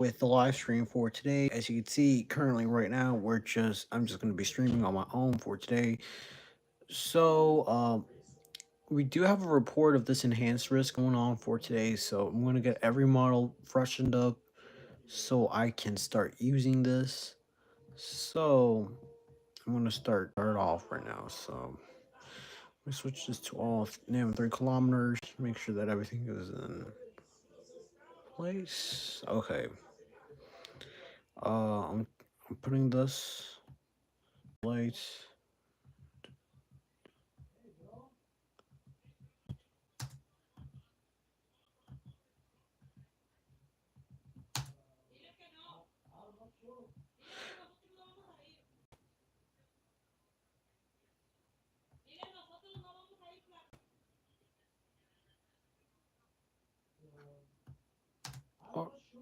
with the live stream for today. As you can see, currently right now, I'm just going to be streaming on my own for today. So, we do have a report of this enhanced risk going on for today. So I'm going to get every model freshened up so I can start using this. So I'm going to start off right now. So let me switch this to all name 3 kilometers. Make sure that everything is in place. Okay. I'm putting this lights.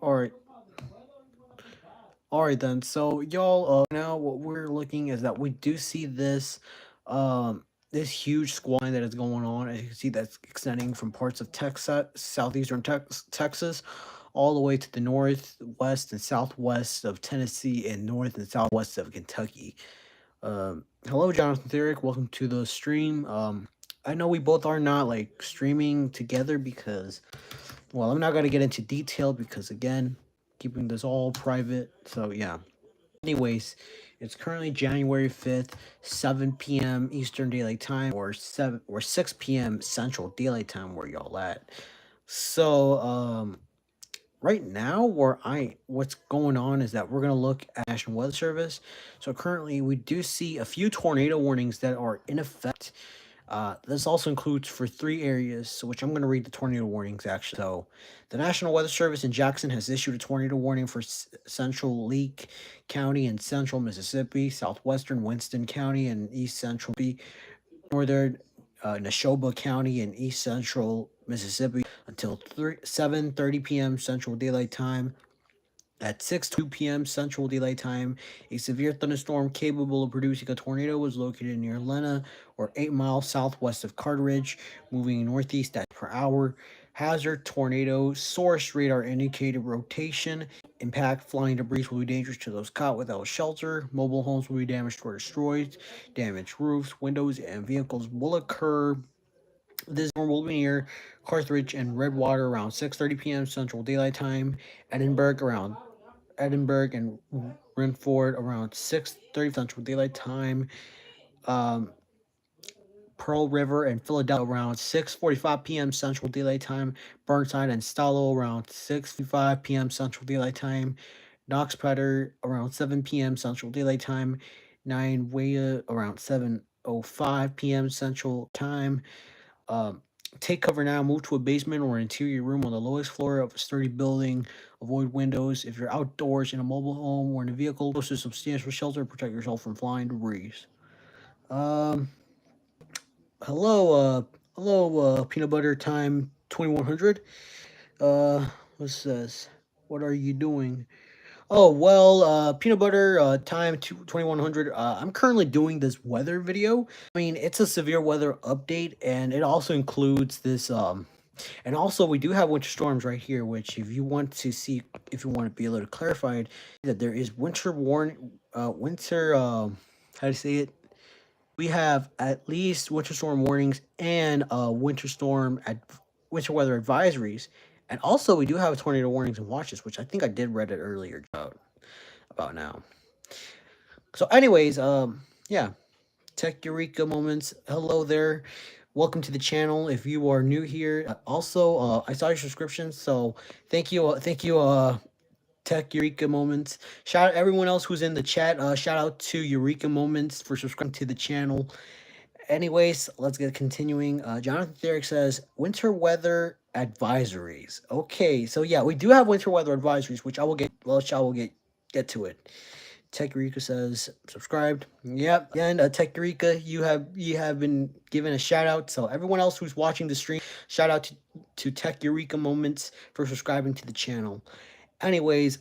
All right. All right then. So y'all, now what we're looking is that we do see this huge squall line that is going on. As you can see, that's extending from parts of Texas, southeastern Texas, all the way to the northwest and southwest of Tennessee and north and southwest of Kentucky. Hello, Jonathan Therick. Welcome to the stream. I know we both are not like streaming together because, well, I'm not gonna get into detail because again, keeping this all private. So yeah. Anyways, it's currently January 5th, 7 p.m. Eastern Daylight Time, or 6 p.m. Central Daylight Time where y'all at. So right now what's going on is that we're going to look at National Weather Service. So currently we do see a few tornado warnings that are in effect. This also includes for 3 areas, so which I'm going to read the tornado warnings actually. So the National Weather Service in Jackson has issued a tornado warning for central Leake County and central Mississippi, southwestern Winston County and east central northern Neshoba County and east central Mississippi until 7:30 p.m. Central Daylight Time. At 6:02 p.m. Central Daylight Time, a severe thunderstorm capable of producing a tornado was located near Lena, or 8 miles southwest of Cartridge, moving northeast at per hour. Hazard tornado source radar indicated rotation. Impact flying debris will be dangerous to those caught without shelter. Mobile homes will be damaged or destroyed. Damaged roofs, windows, and vehicles will occur. This storm will be near Carthage and Redwater around 6:30 p.m. Central Daylight Time. Edinburgh and Renford around 6:30 Central Daylight Time. Um, Pearl River and Philadelphia around 6:45 p.m. Central Daylight Time. Burnside and Stallo around 6:55 p.m. Central Daylight Time. Knox Prater around 7 p.m. Central Daylight Time. Nine Waya around 7:05 p.m. Central Time. Um, Take cover now. Move to a basement or interior room on the lowest floor of a sturdy building. Avoid windows. If you're outdoors in a mobile home or in a vehicle, close to substantial shelter. Protect yourself from flying debris. Um, hello, Peanut Butter Time 2100. What's this? What are you doing? Oh, well, Peanut Butter Time 2100. I'm currently doing this weather video. I mean, it's a severe weather update, and it also includes this. And also, we do have winter storms right here, which if you want to see, if you want to be a little clarified, that there is how to say it? We have at least winter storm warnings and winter weather advisories. And also, we do have tornado warnings and watches, which I think I did read it earlier about now. So, anyways, yeah, Tech Eureka moments. Hello there. Welcome to the channel. If you are new here, I saw your subscription, so thank you, Tech Eureka moments. Shout out everyone else who's in the chat. Shout out to Eureka moments for subscribing to the channel. Anyways, let's get continuing. Jonathan Therick says winter weather advisories. Okay, so yeah, we do have winter weather advisories, which I will get. Well, I will get to it. Tech Eureka says subscribed. Yep. And Tech Eureka, you have been given a shout out. So everyone else who's watching the stream, shout out to Tech Eureka Moments for subscribing to the channel. Anyways,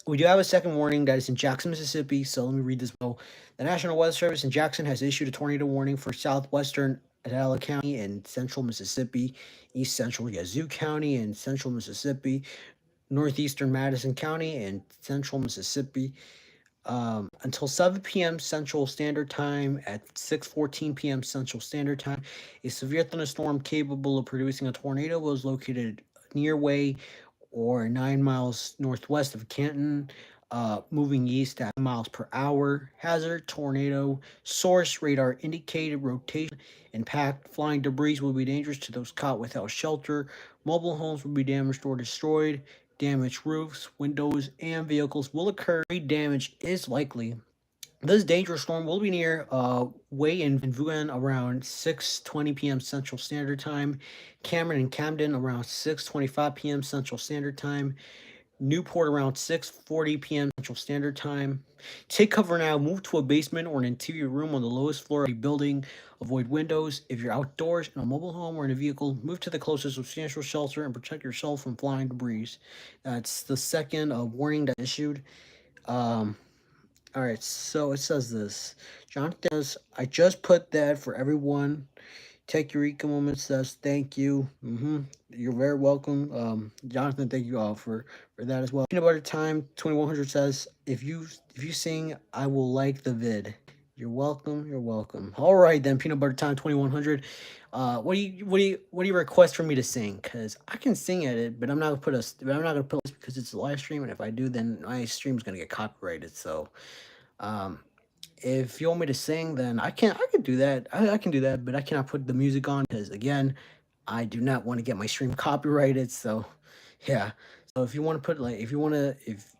we do have a second warning that is in Jackson, Mississippi. So let me read this. The National Weather Service in Jackson has issued a tornado warning for southwestern Adela County and central Mississippi, east central Yazoo County and central Mississippi, northeastern Madison County and central Mississippi. Until 7 p.m. Central Standard Time at 6:14 p.m. Central Standard Time. A severe thunderstorm capable of producing a tornado was located near Way or 9 miles northwest of Canton, moving east at miles per hour. Hazard tornado source radar indicated rotation. Impact flying debris will be dangerous to those caught without shelter. Mobile homes will be damaged or destroyed. Damaged roofs, windows, and vehicles will occur. Damage is likely. This dangerous storm will be near Way in Vaughan around 6:20 p.m. Central Standard Time, Cameron and Camden around 6:25 p.m. Central Standard Time, Newport around 6:40 p.m. Central Standard Time. Take cover now. Move to a basement or an interior room on the lowest floor of a building. Avoid windows. If you're outdoors in a mobile home or in a vehicle, move to the closest substantial shelter and protect yourself from flying debris. That's the second warning that issued. All right, so it says this. Jonathan says, I just put that for everyone. Tech Eureka Moment says, thank you. You're very welcome. Jonathan, thank you all for that as well. Peanut Butter Time 2100 says, if you sing, I will like the vid. You're welcome. You're welcome. All right then, Peanut Butter Time 2100. What do you request for me to sing? Cause I can sing at it, but I'm not gonna put this because it's a live stream, and if I do, then my stream's gonna get copyrighted. So, um, if you want me to sing, then I can do that. I can do that, but I cannot put the music on because again, I do not want to get my stream copyrighted. So, yeah. So if you want to put like, if you want to, if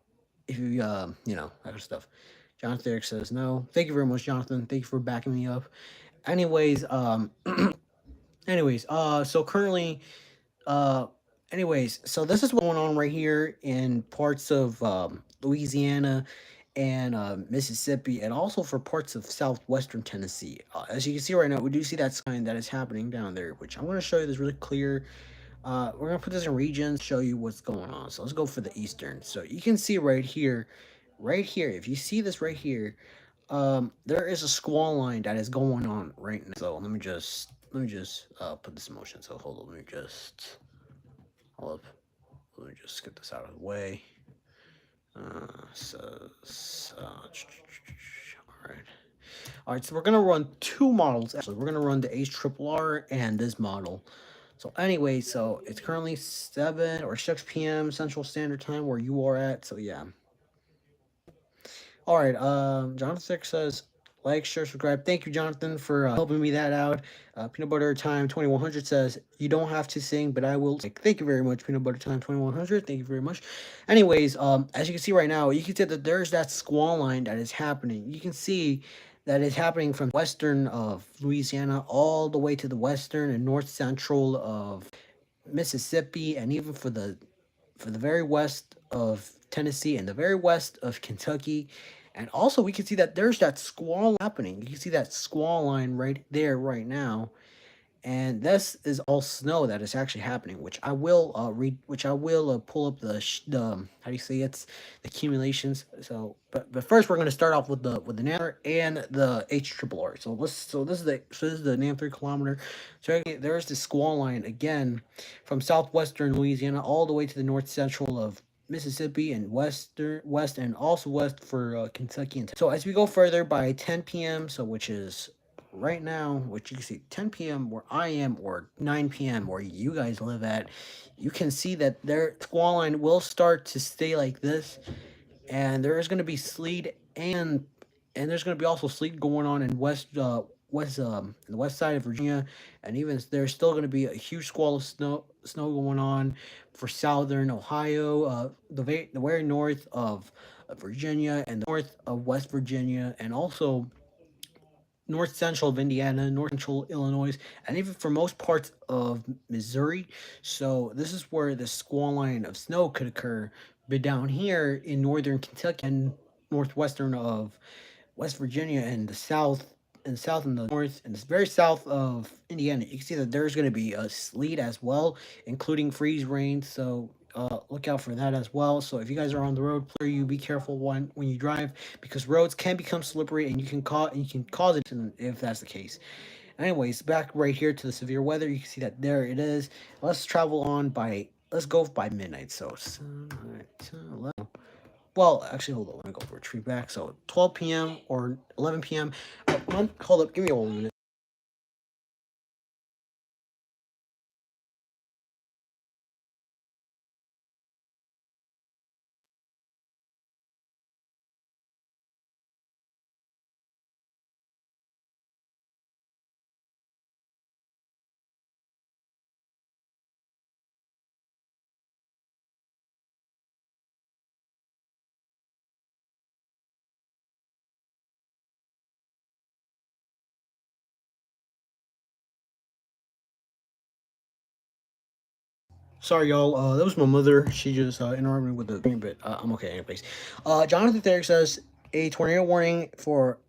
you that kind of stuff. Jonathan Eric says no. Thank you very much, Jonathan. Thank you for backing me up. Anyways, so currently, uh, so this is what's going on right here in parts of Louisiana and Mississippi, and also for parts of southwestern Tennessee. As you can see right now, we do see that sign that is happening down there, which I'm going to show you this really clear. We're going to put this in regions, show you what's going on. So let's go for the eastern. So you can see right here, if you see this right here, there is a squall line that is going on right now. So let me just put this in motion. So hold on, let me just get this out of the way. All right, so we're gonna run two models. Actually, we're gonna run the HRRR and this model. So anyway, so it's currently 7 or 6 p.m. Central Standard Time where you are at. So yeah. All right, Jonathan Six says, like, share, subscribe. Thank you, Jonathan, for helping me that out. Peanut Butter Time 2100 says, you don't have to sing, but I will. Thank you very much, Peanut Butter Time 2100. Thank you very much. Anyways, as you can see right now, you can see that there's that squall line that is happening. You can see that is happening from western of Louisiana all the way to the western and north central of Mississippi, and even for the very west of Tennessee and the very west of Kentucky. And also we can see that there's that squall happening. You can see that squall line right there right now. And this is all snow that is actually happening, which I will pull up the how do you say it's the accumulations. So, but first we're going to start off with the NAM and the HRRR. So this is the NAM 3 kilometer. So there's the squall line again from southwestern Louisiana all the way to the north central of Mississippi and west and also west for Kentucky. And so as we go further by 10 p.m. so which is right now, which you can see 10 p.m. where I am or 9 p.m. where you guys live at, you can see that their squall line will start to stay like this, and there is going to be sleet and there's going to be also sleet going on in the west side of Virginia, and even there's still going to be a huge squall of snow going on for southern Ohio, the very north of Virginia and the north of West Virginia, and also north central of Indiana, north central Illinois, and even for most parts of Missouri. So this is where the squall line of snow could occur. But down here in northern Kentucky and northwestern of West Virginia and the south and the north and the very south of Indiana, you can see that there's going to be a sleet as well, including freeze rain. So look out for that as well. So if you guys are on the road, please you be careful when you drive, because roads can become slippery and you can cause it if that's the case. Anyways, back right here to the severe weather, you can see that there it is. Let's let's go by midnight. So 11. Well, actually, hold on. Let me go retreat back. So 12 p.m. or 11 p.m. Hold up. Give me 1 minute. Sorry, y'all. That was my mother. She just interrupted me with the thing, but I'm okay anyways. Jonathan Therick says a tornado warning for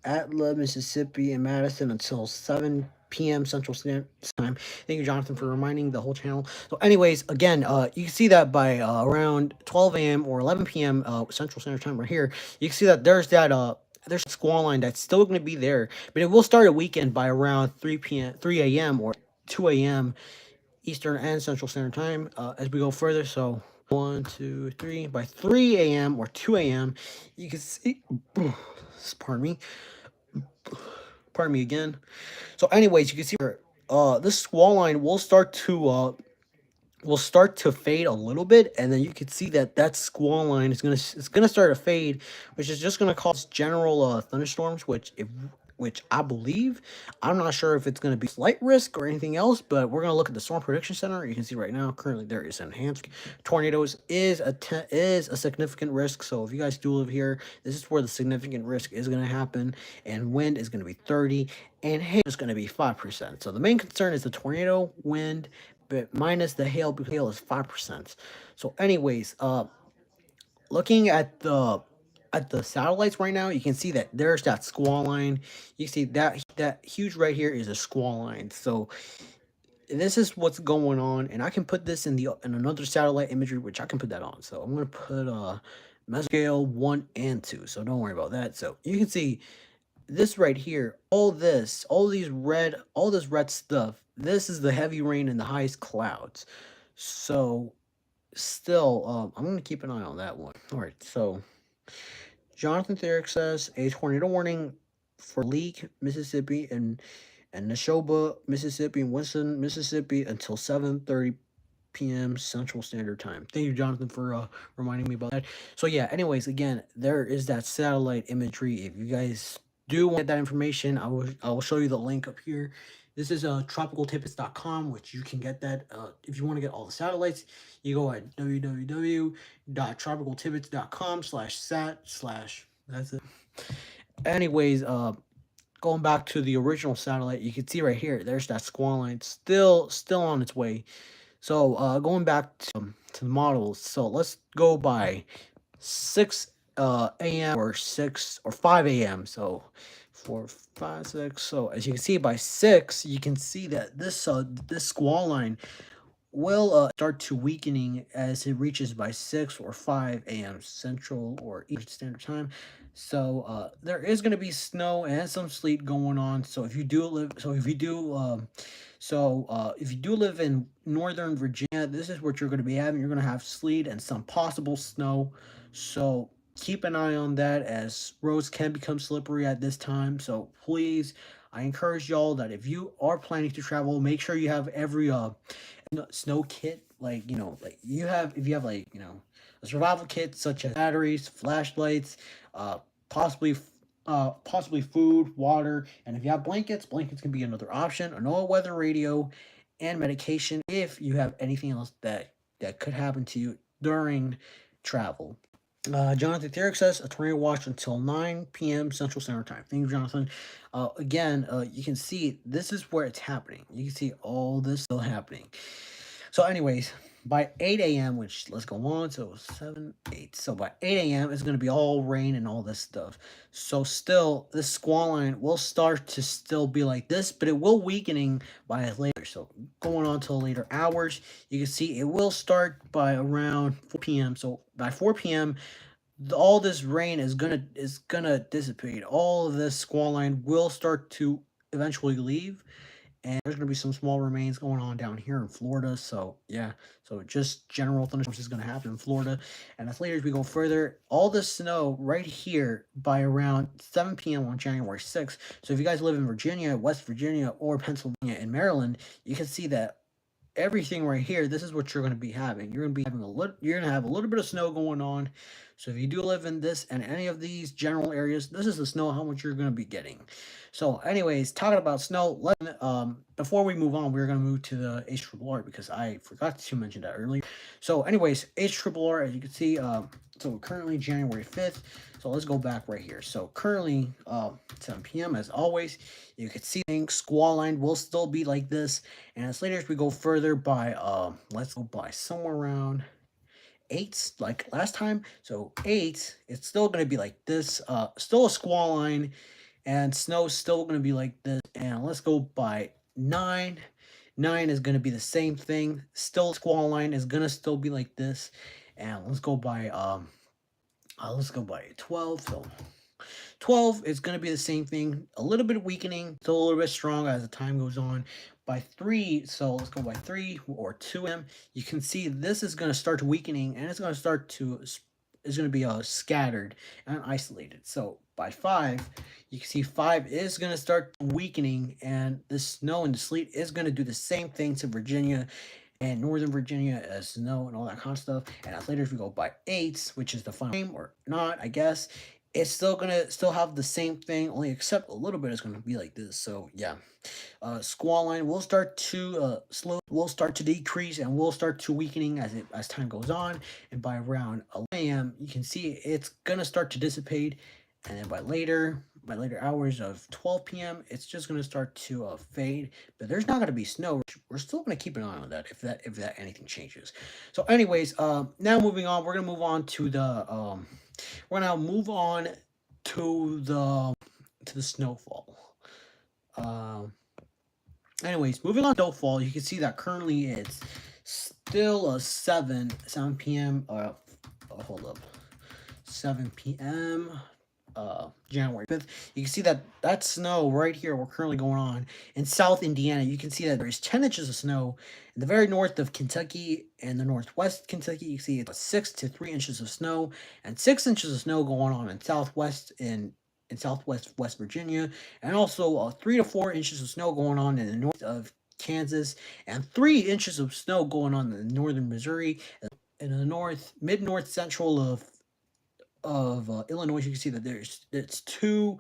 Atla, Mississippi, and Madison until 7 p.m. Central Standard Time. Thank you, Jonathan, for reminding the whole channel. So, anyways, again, you can see that by around 12 a.m. or 11 p.m. Central Standard Time right here. You can see that there's a squall line that's still going to be there, but it will start a weekend by around 3 a.m. or 2 a.m. Eastern and Central Standard Time as we go further. So 1, 2, 3. By 3 a.m. or 2 a.m., you can see. Pardon me. Pardon me again. So, anyways, you can see this squall line will start to fade a little bit, and then you can see that that squall line is gonna start to fade, which is just gonna cause general thunderstorms, which I believe, I'm not sure if it's gonna be slight risk or anything else, but we're gonna look at the Storm Prediction Center. You can see right now currently there is enhanced tornadoes is a significant risk. So if you guys do live here, this is where the significant risk is gonna happen, and wind is gonna be 30, and hail is gonna be 5%. So the main concern is the tornado wind, but minus the hail, because hail is 5%. So, anyways, looking at the satellites right now, you can see that there's that squall line. You see that huge right here is a squall line. So this is what's going on, and I can put this in another satellite imagery, which I can put that on. So I'm gonna put mesoscale 1 and 2. So don't worry about that. So you can see this right here, all this red stuff, this is the heavy rain and the highest clouds. So still, I'm gonna keep an eye on that one. All right, so Jonathan Therick says a tornado warning for Leake, Mississippi, and Neshoba, Mississippi, and Winston, Mississippi, until 7:30 p.m. Central Standard Time. Thank you, Jonathan, for reminding me about that. So yeah, anyways, again, there is that satellite imagery. If you guys do want that information, I will show you the link up here. This is tropicaltidbits.com, which you can get that if you want to get all the satellites. You go at www.tropicaltidbits.com/sat/ that's it. Anyways, going back to the original satellite, you can see right here, there's that squall line still on its way. So going back to the models, so let's go by 6 a.m. or 6 or 5 a.m. So 4, 5, 6. So as you can see by 6, you can see that this squall line will start to weakening as it reaches by 6 or 5 a.m. Central or Eastern Standard Time. So there is going to be snow and some sleet going on. So if you do live, if you do live in Northern Virginia, this is what you're going to be having. You're going to have sleet and some possible snow. So keep an eye on that, as roads can become slippery at this time. So please, I encourage y'all that if you are planning to travel, make sure you have every snow kit, like like if you have like a survival kit such as batteries, flashlights, uh possibly possibly food, water, and if you have blankets can be another option, an all weather radio, and medication if you have anything else that could happen to you during travel. Jonathan Therick says a tornado watch until 9 p.m. Central Standard Time. Thank you, Jonathan. Again, you can see this is where it's happening. You can see all this still happening. So, anyways, by 8 a.m., which let's go on. So 7, 8. So by 8 a.m., it's going to be all rain and all this stuff. So still, this squall line will start to still be like this, but it will weakening by later. So going on till later hours, you can see it will start by around 4 p.m. So by 4 p.m., all this rain is gonna dissipate. All of this squall line will start to eventually leave, and there's going to be some small remains going on down here in Florida. So yeah, so just general thunderstorms is going to happen in Florida. And as later as we go further, all the snow right here by around 7 p.m. on January 6th. So if you guys live in Virginia, West Virginia, or Pennsylvania and Maryland, you can see that everything right here, this is what you're going to be having. You're going to be having you're going to have a little bit of snow going on. So if you do live in this and any of these general areas, this is the snow, how much you're going to be getting. So anyways, talking about snow, before we move on, we're going to move to the HRRR because I forgot to mention that earlier. So anyways, HRRR, as you can see, so currently January 5th. So let's go back right here. So currently 7 p.m. as always, you can see things, squall line will still be like this. And as later as we go further by, let's go by somewhere around 8, like last time. So 8, it's still going to be like this, still a squall line, and snow's still going to be like this. And let's go by 9. 9 is going to be the same thing. Still squall line is going to still be like this. And let's go by 12. So 12 is going to be the same thing, a little bit weakening, still a little bit stronger as the time goes on. By 3, so let's go by 3 or 2 m. You can see this is going to start weakening, and it's going to start to is going to be scattered and isolated. So by 5, you can see 5 is going to start weakening, and the snow and the sleet is going to do the same thing to Virginia and Northern Virginia as snow and all that kind of stuff. And as later as we go by 8, which is the final game or not, I guess, it's still gonna have the same thing, only except a little bit is gonna be like this. So yeah, squall line will start to will start to decrease and will start to weakening as time goes on. And by around 11 a.m., you can see it's gonna start to dissipate, and then by later hours of 12 p.m., it's just gonna start to fade. But there's not gonna be snow. We're still gonna keep an eye on that if that anything changes. So anyways, now moving on, we're gonna move on to the we're gonna move on to the snowfall. Anyways, moving on to snowfall, you can see that currently it's still a 7 p.m. Hold up, 7 p.m. January 5th. You can see that snow right here we're currently going on in South Indiana. You can see that there's 10 inches of snow in the very north of Kentucky and the northwest Kentucky. You see it's 6 to 3 inches of snow, and 6 inches of snow going on in southwest in southwest West Virginia, and also 3 to 4 inches of snow going on in the north of Kansas, and 3 inches of snow going on in northern Missouri, in the mid-north central of Illinois. You can see that it's 2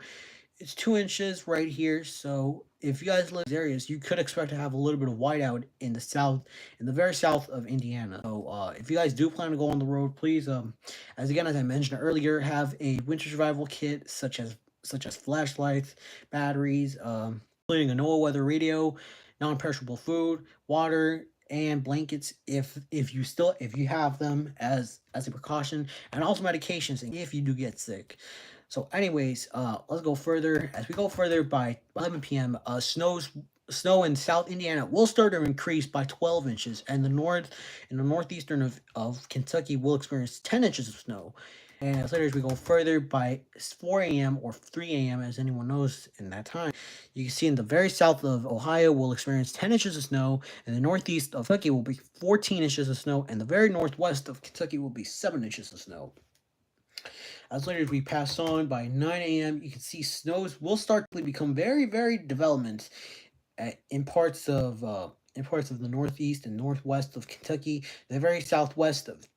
inches right here. So if you guys live in these areas, you could expect to have a little bit of whiteout in the south, in the very south of Indiana. So if you guys do plan to go on the road, please, as I mentioned earlier, have a winter survival kit such as flashlights, batteries, including a NOAA weather radio, non-perishable food, water, and blankets if you have them as a precaution, and also medications if you do get sick. So anyways, let's go further. As we go further, by 11 p.m., snow in South Indiana will start to increase by 12 inches, and the northeastern of Kentucky will experience 10 inches of snow. And as later as we go further, by 4 a.m. or 3 a.m., as anyone knows in that time, you can see in the very south of Ohio will experience 10 inches of snow, and the northeast of Kentucky will be 14 inches of snow, and the very northwest of Kentucky will be 7 inches of snow. As later as we pass on, by 9 a.m., you can see snows will start to become very, very development in parts of the northeast and northwest of Kentucky, the very southwest of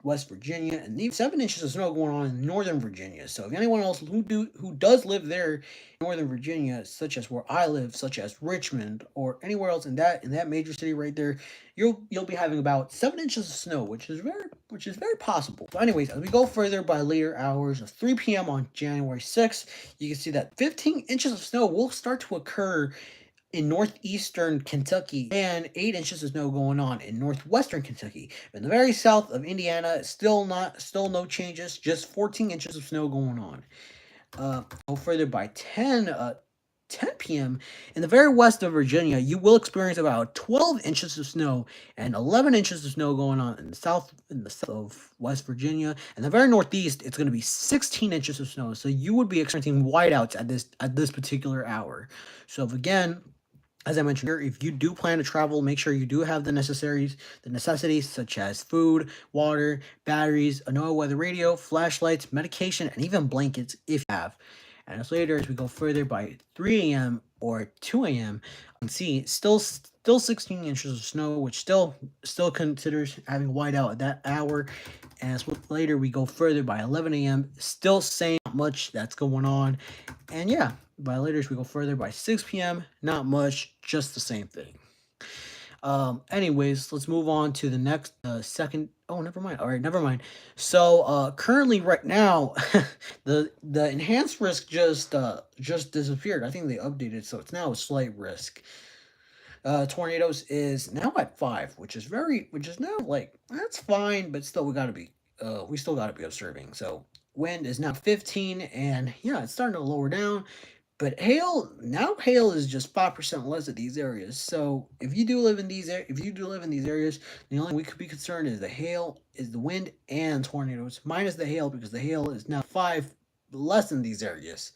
West Virginia, and even 7 inches of snow going on in Northern Virginia. So if anyone else who does live there in Northern Virginia, such as where I live, such as Richmond, or anywhere else in that major city right there, you'll be having about 7 inches of snow, which is very possible. So anyways, as we go further by later hours of 3 p.m. on January 6th, you can see that 15 inches of snow will start to occur in northeastern Kentucky, and 8 inches of snow going on in northwestern Kentucky. In the very south of Indiana, still no changes, just 14 inches of snow going on. Go further by 10 p.m. in the very west of Virginia, you will experience about 12 inches of snow and 11 inches of snow going on in the south of West Virginia. And the very northeast, it's going to be 16 inches of snow. So you would be experiencing whiteouts at this particular hour. So again, As I mentioned here, if you do plan to travel, make sure you do have the necessities such as food, water, batteries, a NOAA weather radio, flashlights, medication, and even blankets if you have. And as later as we go further by 3 a.m. or 2 a.m., you can see still 16 inches of snow, which still considers having whiteout at that hour. And as later we go further by 11 a.m., still same not much that's going on. And yeah, by later as we go further by 6 p.m., not much, just the same thing. Anyways, let's move on to the next second. Oh, never mind. All right, never mind. So currently right now the enhanced risk just disappeared. I think they updated, so it's now a slight risk. Tornadoes is now at 5, which is now like that's fine, but still we still gotta be observing. So wind is now 15, and yeah, it's starting to lower down. But hail is just 5% less at these areas. So if you do live in these areas, the only thing we could be concerned is the hail, is the wind and tornadoes, minus the hail because the hail is now 5 less in these areas.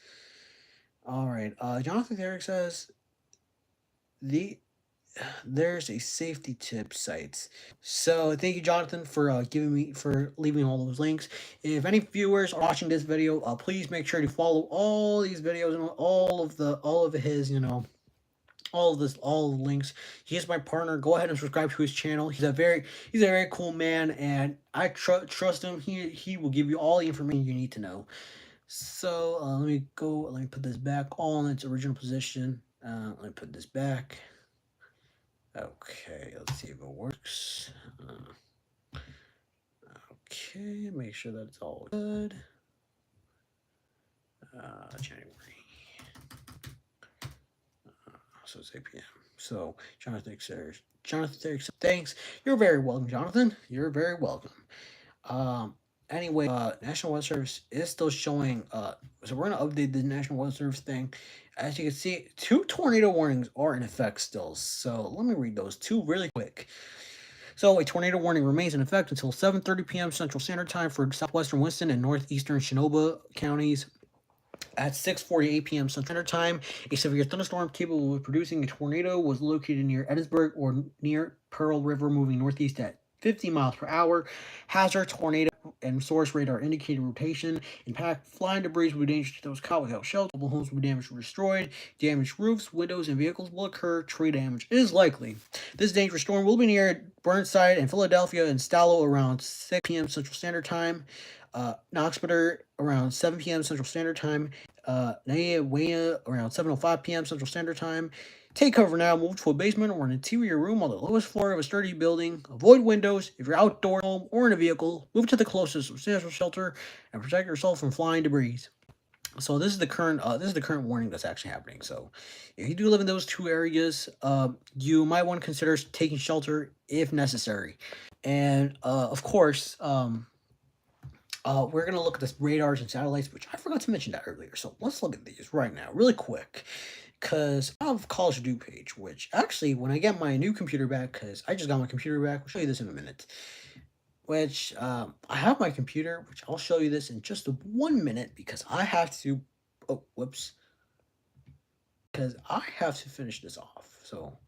All right. Jonathan Derrick says the there's a safety tip sites. So thank you, Jonathan, for for leaving all those links. If any viewers are watching this video, please make sure to follow all these videos and all of his all the links. He is my partner. Go ahead and subscribe to his channel. He's a very cool man, and I trust him. He will give you all the information you need to know. So let me put this back all in its original position. Let me put this back. Okay, let's see if it works. Okay, make sure that it's all good. January. So it's 8 p.m. So Jonathan says, thanks. You're very welcome, Jonathan. You're very welcome. Anyway, National Weather Service is still showing. So we're gonna update the National Weather Service thing. As you can see, 2 tornado warnings are in effect still. So let me read those 2 really quick. So a tornado warning remains in effect until 7:30 p.m. Central Standard Time for southwestern Winston and northeastern Shinoba counties. At 6:48 p.m. Central Standard Time, a severe thunderstorm capable of producing a tornado was located near Edinburgh or near Pearl River, moving northeast at 50 miles per hour. Hazard tornado and source radar indicated rotation. Impact flying debris will be dangerous to those caught without shelter. Mobile homes will be damaged or destroyed. Damaged roofs, windows, and vehicles will occur. Tree damage is likely. This dangerous storm will be near Burnside and Philadelphia and Stallo around 6 p.m. Central Standard Time. Knoxbutter around 7 p.m. Central Standard Time. Naya around 7:05 p.m. Central Standard Time. Take cover now. Move to a basement or an interior room on the lowest floor of a sturdy building. Avoid windows. If you're outdoor, home, or in a vehicle, move to the closest substantial shelter and protect yourself from flying debris. So this is the current warning that's actually happening. So if you do live in those 2 areas, you might want to consider taking shelter if necessary. And of course, we're going to look at the radars and satellites, which I forgot to mention that earlier. So let's look at these right now, really quick. Because I have a College to Do page, which actually, when I get my new computer back, because I just got my computer back, I'll show you this in a minute. Which, I have my computer, which I'll show you this in just 1 minute, because I have to, oh, whoops. Because I have to finish this off. So,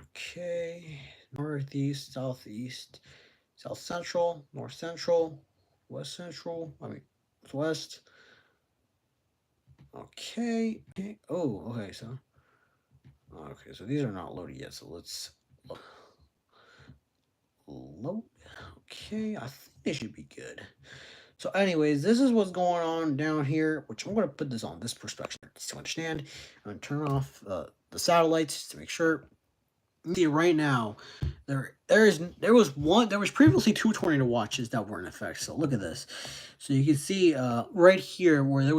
okay, northeast, southeast, south central, north central, west central, west. Okay. Oh, okay. So these are not loaded yet. So let's load. Okay, I think they should be good. So, anyways, this is what's going on down here. Which I'm going to put this on this perspective to understand. I'm going to turn off the satellites to make sure. See right now, there was previously 2 tornado watches that were in effect. So look at this. So you can see right here where this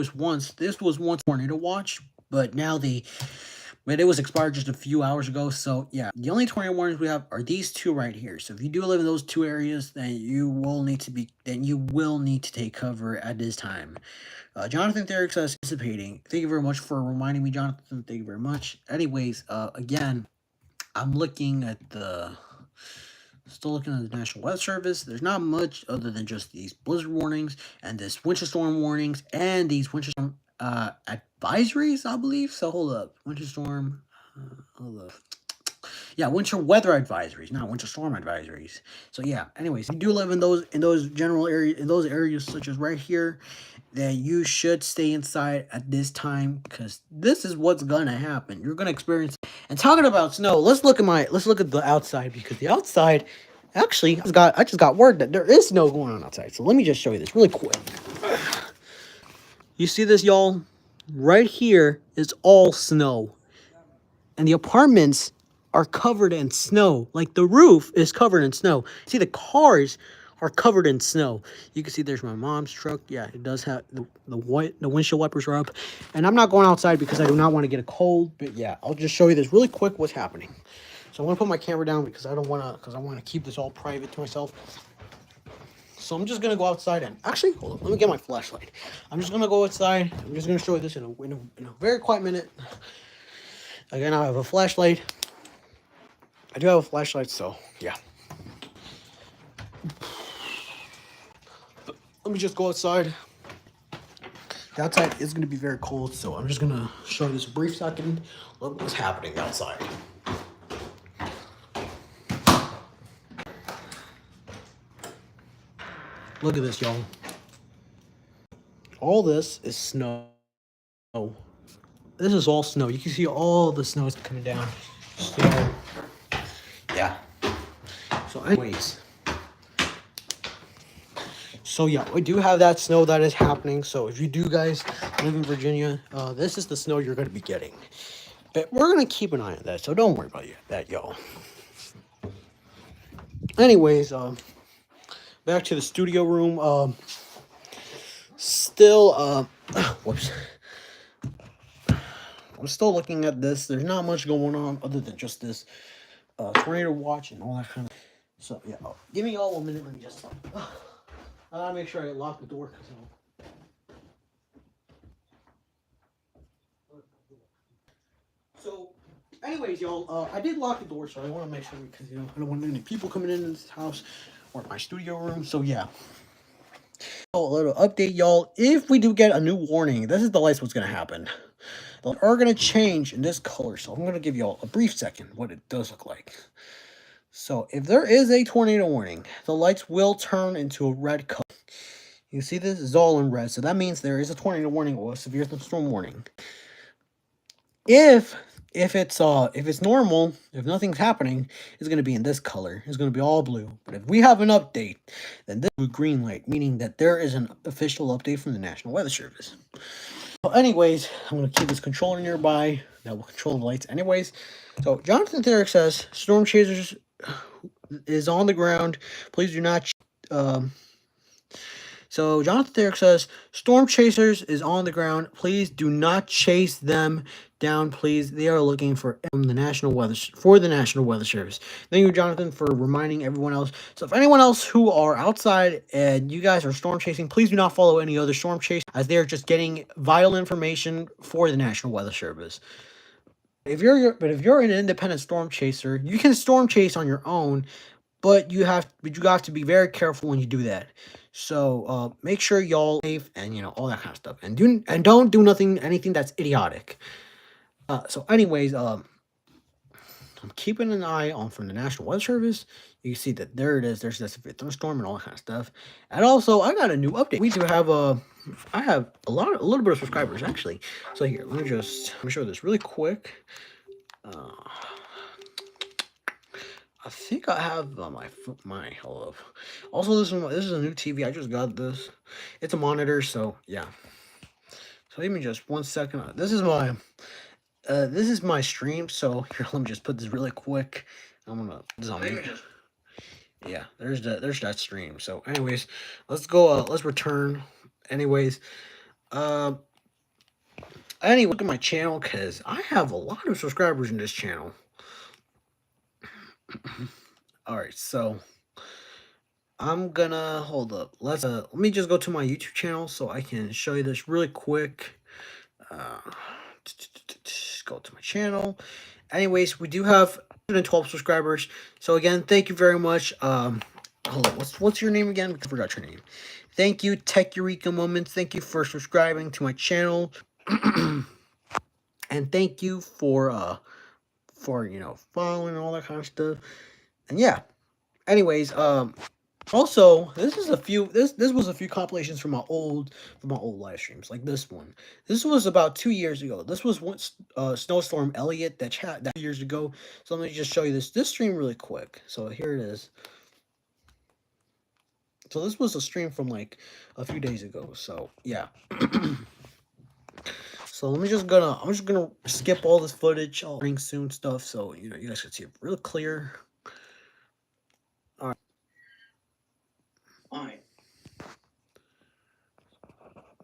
was once tornado watch, but it was expired just a few hours ago. So yeah, the only tornado warnings we have are these 2 right here. So if you do live in those 2 areas, then you will need to take cover at this time. Jonathan Derrick says anticipating. Thank you very much for reminding me, Jonathan. Thank you very much. Anyways, again, I'm still looking at the National Weather Service. There's not much other than just these blizzard warnings and this winter storm warnings and these winter storm advisories, I believe. So hold up, winter storm. Yeah, winter weather advisories, not winter storm advisories. So yeah, anyways, if you do live in those general areas, in those areas such as right here, then you should stay inside at this time, because this is what's gonna happen. You're gonna experience. And talking about snow, let's look at the outside, because the outside actually I just got word that there is snow going on outside. So let me just show you this really quick. You see this, y'all? Right here is all snow. And the apartments are covered in snow. Like, the roof is covered in snow. See, the cars are covered in snow. You can see there's my mom's truck. Yeah, it does have the windshield wipers are up. And I'm not going outside because I do not want to get a cold. But yeah, I'll just show you this really quick what's happening. So I'm gonna put my camera down because I want to keep this all private to myself. So I'm just gonna go outside and actually hold on, let me get my flashlight. I'm just gonna go outside. I'm just gonna show you this in a very quiet minute. Again, I have a flashlight. I do have a flashlight, so yeah. Let me just go outside. The outside is going to be very cold, so I'm just going to show you this brief second. Look what's happening outside. Look at this, y'all. All this is snow. This is all snow. You can see all the snow is coming down. So, yeah. So anyways. So yeah, we do have that snow that is happening. So if you do guys live in Virginia, this is the snow you're going to be getting. But we're going to keep an eye on that. So don't worry about that, y'all. Anyways, back to the studio room. Still, whoops. I'm still looking at this. There's not much going on other than just this tornado watch and all that kind of. So yeah, give me all 1 minute. Let me just. I gotta make sure I lock the door. So, anyways, y'all, I did lock the door, so I want to make sure because I don't want any people coming in this house or my studio room. So yeah. A little update, y'all. If we do get a new warning, this is the lights. What's gonna happen? They are gonna change in this color. So I'm gonna give y'all a brief second what it does look like. So if there is a tornado warning, the lights will turn into a red color. You see this is all in red, so that means there is a tornado warning or a severe thunderstorm warning. If it's normal, if nothing's happening, it's going to be in this color. It's going to be all blue. But if we have an update, then this is green light, meaning that there is an official update from the National Weather Service. Well, anyways, I'm going to keep this controller nearby that will control the lights. Anyways, so Jonathan Therick says Storm Chasers is on the ground. Please do not. So Jonathan Therick says Storm Chasers is on the ground. Please do not chase them down, please. They are looking for the National Weather Service. Thank you, Jonathan, for reminding everyone else. So if anyone else who are outside and you guys are storm chasing, please do not follow any other storm chase, as they are just getting vital information for the National Weather Service. If you're an independent storm chaser, you can storm chase on your own, but you have to be very careful when you do that. So make sure y'all safe and all that kind of stuff, and don't do anything that's idiotic. So anyways, I'm keeping an eye on from the National Weather Service. You can see that there it is. There's this thunderstorm and all that kind of stuff. And also, I got a new update. We do have I have a little bit of subscribers actually. So here, let me show this really quick. I think I have my hold up. Also, this is a new TV. I just got this. It's a monitor, so yeah. So give me just 1 second. This is my stream. So here, let me just put this really quick. I'm gonna zombie. Yeah, there's that stream. So, anyways, let's go. Let's return. Anyways, anyway, look at my channel because I have a lot of subscribers in this channel. All right, so I'm gonna hold up. Let me just go to my YouTube channel so I can show you this really quick. Go to my channel. Anyways, we do have 112 subscribers. So again, thank you very much. Hold on, what's your name again? I forgot your name. Thank you, Tech Eureka Moments. Thank you for subscribing to my channel. And thank you for for following and all that kind of stuff. And yeah. Anyways, also, this was a few compilations from my old live streams, like this one. This was about 2 years ago. This was once Snowstorm Elliott that years ago. So let me just show you this stream really quick. So here it is. So this was a stream from like a few days ago. So yeah. So I'm just gonna skip all this footage. I'll bring soon stuff so you guys can see it real clear. Alright.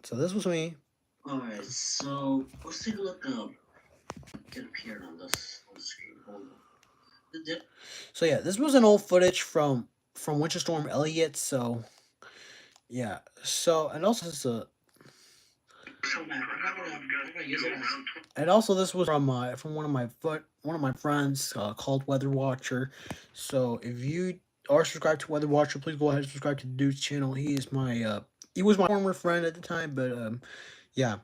So this was me. Alright, so let's take a look up. Get appeared on this screen. Hold on. So yeah, this was an old footage from Winter Storm Elliott. So yeah. So and also this is a. And also this was from one of my friends called Weather Watcher. So if you are subscribed to Weather Watcher, please go ahead and subscribe to the dude's channel. He was my former friend at the time, but yeah.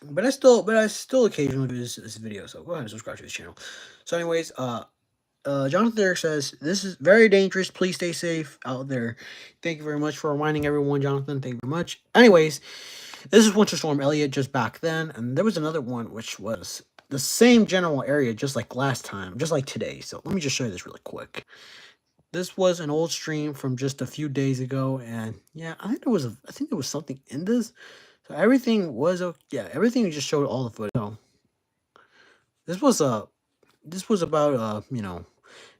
But I still occasionally do his video, so go ahead and subscribe to his channel. So anyways, Jonathan there says, this is very dangerous. Please stay safe out there. Thank you very much for reminding everyone, Jonathan. Thank you very much. Anyways, this is Winter Storm Elliott just back then. And there was another one which was the same general area just like last time, just like today. So let me just show you this really quick. This was an old stream from just a few days ago. And yeah, I think there was something in this. So everything was, everything just showed all the footage. So this was about the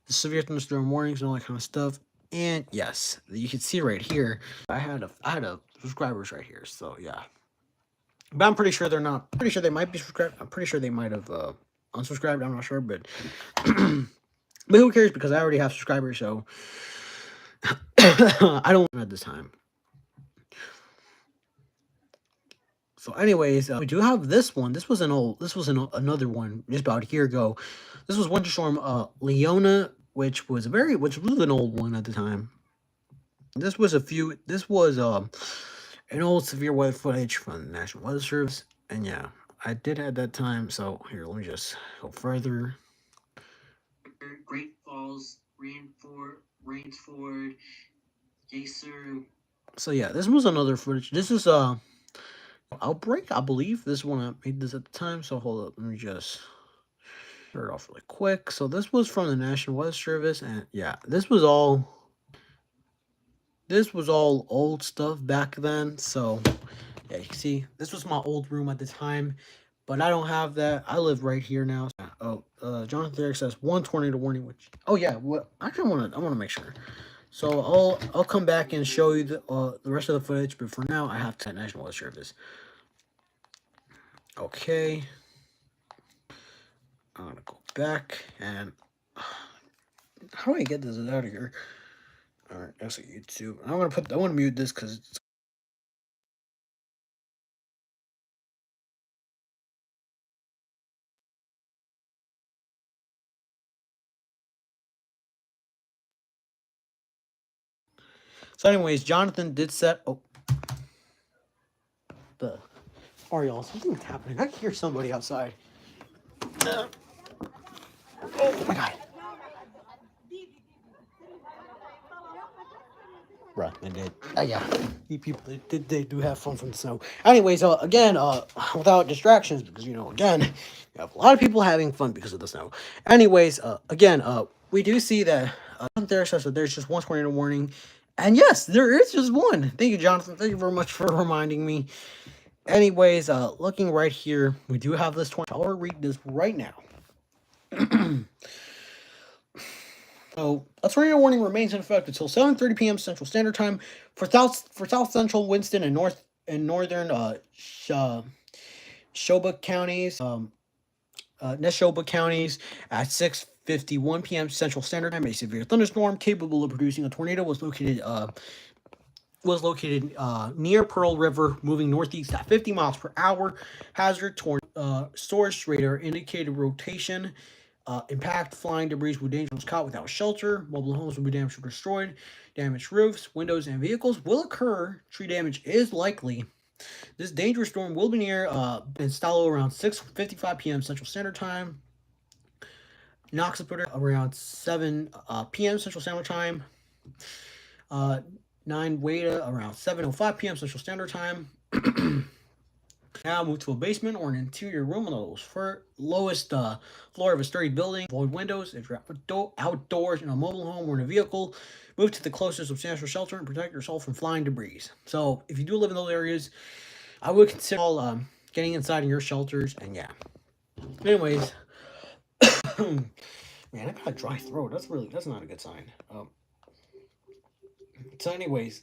severe thunderstorm warnings and all that kind of stuff. And yes, you can see right here, I had a subscribers right here. So yeah, but I'm pretty sure they're not. Pretty sure they might be subscribed. I'm pretty sure they might have unsubscribed. I'm not sure, but but who cares? Because I already have subscribers, so I don't at this time. So anyways, we do have this one. This was another one just about a year ago. This was Winter Storm Leona, which was an old one at the time. This was an old severe weather footage from the National Weather Service. And yeah, I did at that time. So here, let me just go further. Great Falls, Rainsford, Jaser. So yeah, this was another footage. This is Outbreak, I believe. This one I made this at the time. So hold up, let me just start off really quick. So this was from the National Weather Service, and yeah, this was all old stuff back then. So yeah, you can see this was my old room at the time, but I don't have that. I live right here now. Oh, Jonathan Eric says 1 tornado warning. Which yeah, well, I want to make sure. So I'll come back and show you the rest of the footage. But for now, I have to National Weather Service. Okay, I'm gonna go back and how do I get this out of here? All right, that's a YouTube. I want to mute this because it's. So anyways, Jonathan did set. Oh, y'all, something's happening. I can hear somebody outside. Oh my god. Bruh, they did. Yeah, these people they do have fun from the snow. Anyways, again, without distractions, because again, you have a lot of people having fun because of the snow. Anyways, again, we do see that there says that there's just one tornado warning. And yes, there is just one. Thank you, Jonathan. Thank you very much for reminding me. Anyways, looking right here, we do have this 20. I'll read this right now. So, a tornado warning remains in effect until 7:30 p.m. Central Standard Time for South Central Winston and northern Neshoba counties. Neshoba counties at 6:51 p.m. Central Standard Time. A severe thunderstorm capable of producing a tornado was located near Pearl River, moving northeast at 50 miles per hour. Hazard source radar indicated rotation. Impact flying debris with dangerous caught without shelter. Mobile homes will be damaged or destroyed. Damaged roofs, windows, and vehicles will occur. Tree damage is likely. This dangerous storm will be near Instalo around 6:55 p.m. Central Standard Time. Knox around 7 p.m. Central Standard Time. 9 Weta around 7:05 p.m. Central Standard Time. Now move to a basement or an interior room on the lowest floor of a sturdy building. Avoid windows. If you're outdoors in a mobile home or in a vehicle, move to the closest substantial shelter and protect yourself from flying debris. So if you do live in those areas, I would consider all getting inside in your shelters. And yeah. Anyways, man, I got a dry throat. That's not a good sign. So anyways,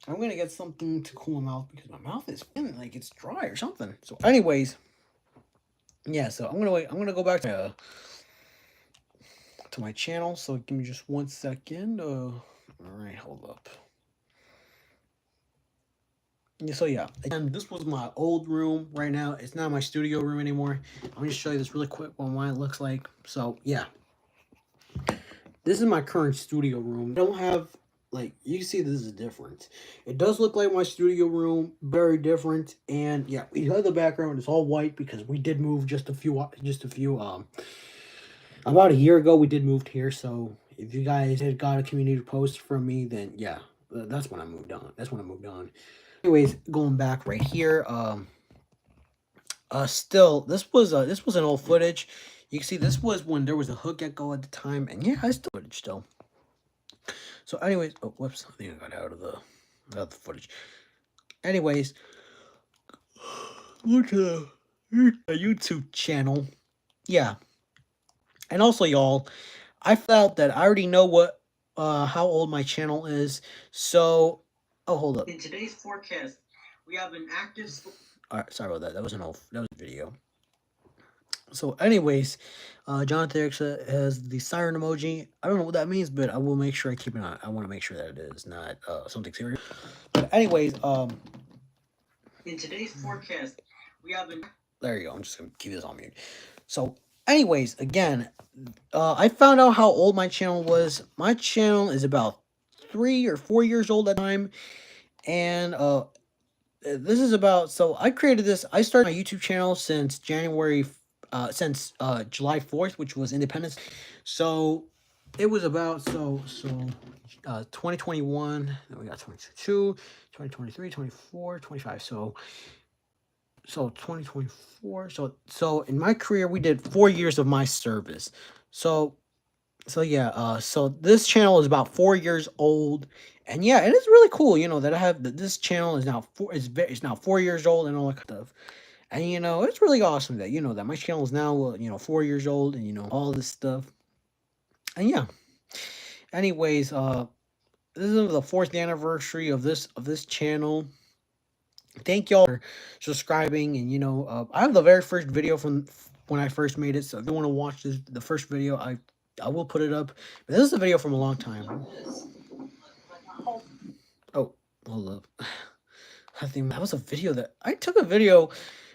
I'm gonna get something to cool my mouth because my mouth is feeling like it's dry or something. So anyways, yeah. So I'm gonna wait. I'm gonna go back to my channel. So give me just 1 second. All right, hold up. So yeah, again, this was my old room. Right now, it's not my studio room anymore. I'm gonna show you this really quick what mine looks like. So yeah, this is my current studio room. I don't have like you can see this is different. It does look like my studio room, very different. And yeah, we have the background. It's all white because we did move just a few about a year ago. We did move here. So if you guys had got a community post from me, then yeah, that's when I moved on. That's when I moved on. Anyways, going back right here. Still, this was an old footage. You can see this was when there was a hook gecko at the time, and yeah, I still footage still. So, anyways, oh whoops, I think I got out of the footage. Anyways, look at the YouTube channel. Yeah, and also y'all, I felt that I already know what how old my channel is. So, oh hold up. In today's forecast, we have an active. All right, sorry about that. That was a video. So, anyways, Jonathan Erickson has the siren emoji. I don't know what that means, but I will make sure I keep an eye. I want to make sure that it is not something serious. But anyways, in today's forecast, we have been. There you go. I'm just gonna keep this on mute. So, anyways, again, I found out how old my channel was. My channel is about 3 or 4 years old at the time, and this is about. So I created this. I started my YouTube channel since July 4th, which was Independence. So it was about 2021, then we got 2022, 2023, 24, 25. So 2024. So in my career we did 4 years of my service. So yeah, so this channel is about 4 years old, and yeah, it is really cool, that I have this channel is now it's now 4 years old and all that stuff. And it's really awesome that that my channel is now 4 years old, and all this stuff. And yeah. Anyways, this is the 4th anniversary of this channel. Thank y'all for subscribing, and I have the very first video from when I first made it. So if you want to watch the first video, I will put it up. But this is a video from a long time. Oh, hold up. I think that was a video that I took a video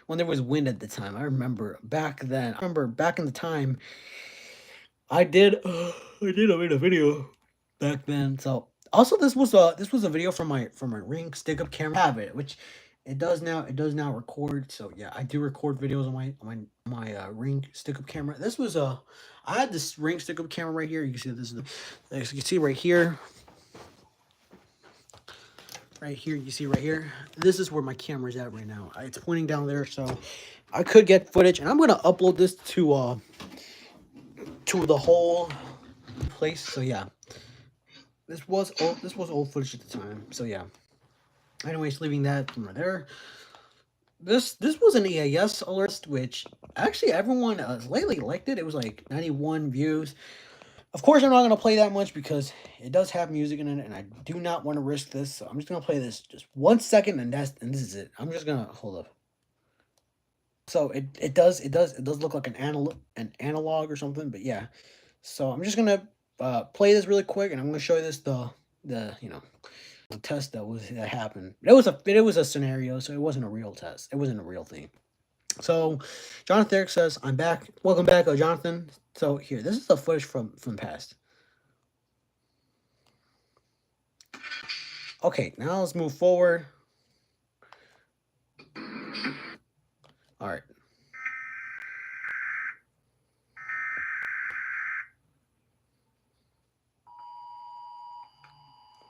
when there was wind at the time. I remember back then. I remember back in the time I did made a video back then. So also this was a video from my Ring stick up camera. I have it, which it does now record. So yeah, I do record videos on my Ring stick up camera. This was I had this Ring stick up camera right here. You can see this is as you can see right here. Right here, you see right here. This is where my camera's at right now. It's pointing down there, so I could get footage, and I'm gonna upload this to the whole place. So yeah, this was old footage at the time. So yeah. Anyways, leaving that from right there. This was an EAS alert, which actually everyone lately liked it. It was like 91 views. Of course, I'm not going to play that much because it does have music in it, and I do not want to risk this. So I'm just going to play this just 1 second, and this is it. I'm just going to hold up. So it does look like an analog or something, but yeah. So I'm just going to play this really quick, and I'm going to show you this the test that happened. It was a scenario, so it wasn't a real test. It wasn't a real thing. So, Jonathan Eric says, "I'm back. Welcome back, Jonathan." So here, this is the footage from past. Okay, now let's move forward. All right.